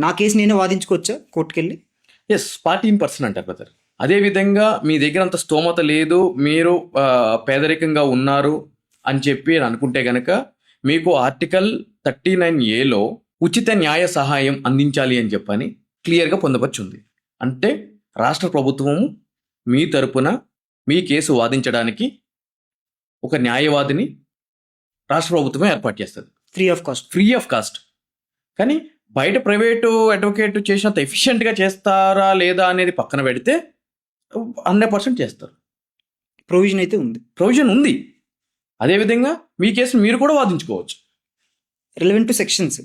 నా కేసు నేనే వాదించుకోవచ్చా కోర్టుకెళ్ళి? Yes, party in person అంటారు బ్రదర్. అదేవిధంగా మీ దగ్గర అంత స్తోమత లేదు, మీరు పేదరికంగా ఉన్నారు అని చెప్పి అనుకుంటే గనక మీకు ఆర్టికల్ 39A ఉచిత న్యాయ సహాయం అందించాలి అని చెప్పని క్లియర్గా పొందపరిచింది. అంటే రాష్ట్ర ప్రభుత్వం మీ తరపున మీ కేసు వాదించడానికి ఒక న్యాయవాదిని రాష్ట్ర ప్రభుత్వమే ఏర్పాటు చేస్తుంది ఫ్రీ ఆఫ్ కాస్ట్. కానీ బయట ప్రైవేటు అడ్వకేట్ చేసినంత ఎఫిషియెంట్గా చేస్తారా లేదా అనేది పక్కన పెడితే 100% చేస్తారు. ప్రొవిజన్ ఉంది. అదేవిధంగా మీ కేసు మీరు కూడా వాదించుకోవచ్చు. రిలవెంట్ టు సెక్షన్స్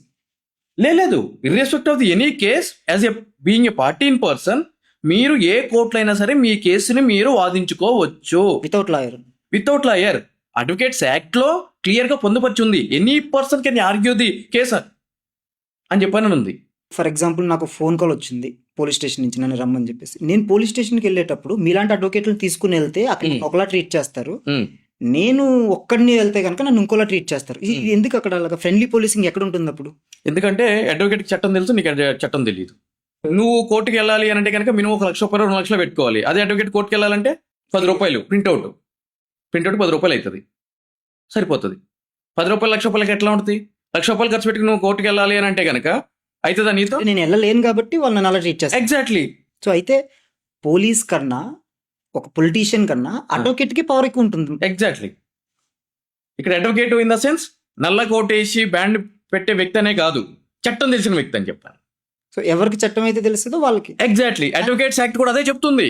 లేదు, irrespective of the any case as a being a party in person మీరు ఏ కోర్టులో అయినా సరే మీ కేసుని మీరు వాదించుకోవచ్చు వితౌట్ లాయర్. అడ్వకేట్స్ యాక్ట్ లో క్లియర్ గా పొందుపరిచింది any person can argue the case అని చెప్పని ఉంది. ఫర్ ఎగ్జాంపుల్ నాకు ఫోన్ కాల్ వచ్చింది పోలీస్ స్టేషన్ నుంచి నన్ను రమ్మని చెప్పేసి, నేను పోలీస్ స్టేషన్కి వెళ్ళేటప్పుడు మీలాంటి అడ్వకేట్లను తీసుకుని వెళ్తే అక్కడ ఒకలా ట్రీట్ చేస్తారు, నేను ఒక్కడిని వెళ్తే కనుక నన్ను ఇంకోలా ట్రీట్ చేస్తారు. ఇది ఎందుకు అక్కడ అలాగా ఫ్రెండ్లీ పోలీసింగ్ ఎక్కడ ఉంటుంది అప్పుడు? ఎందుకంటే అడ్వకేట్కి చట్టం తెలుసు, నీకు చట్టం తెలియదు. నువ్వు కోర్టుకి వెళ్ళాలి అని అంటే కనుక మినిమం 1 లక్ష రూపాయలు 2 లక్షలు పెట్టుకోవాలి. అదే అడ్వకేట్ కోర్టుకి వెళ్ళాలంటే 10 రూపాయలు ప్రింట్అవుట్ 10 రూపాయలు అవుతుంది, సరిపోతుంది. 10 రూపాయలు 1 లక్ష రూపాయలకి ఎట్లా ఉంటుంది? 1 లక్ష రూపాయలు ఖర్చు పెట్టి నువ్వు కోర్టుకి వెళ్ళాలి అని అంటే కనుక అవుతుందా నీతో? నేను వెళ్ళలేను కాబట్టి వాళ్ళు నన్ను అలా ట్రీట్ చేస్తారు. ఎగ్జాక్ట్లీ. సో అయితే పోలీస్ కన్నా ఒక పొలిటీషియన్ కన్నా అడ్వకేట్ కి పవర్ ఎక్కువ ఉంటుంది. ఎగ్జాక్ట్లీ. ఇక్కడ అడ్వకేట్ ఇన్ ద సెన్స్ నల్ల కోట్ వేసి బ్యాండ్ పెట్టే వ్యక్తి అనే కాదు, చట్టం తెలిసిన వ్యక్తి అని చెప్పాలి. సో ఎవరికి చట్టం అయితే తెలుస్తుందో వాళ్ళకి. ఎగ్జాక్ట్లీ. అడ్వకేట్స్ యాక్ట్ కూడా అదే చెప్తుంది.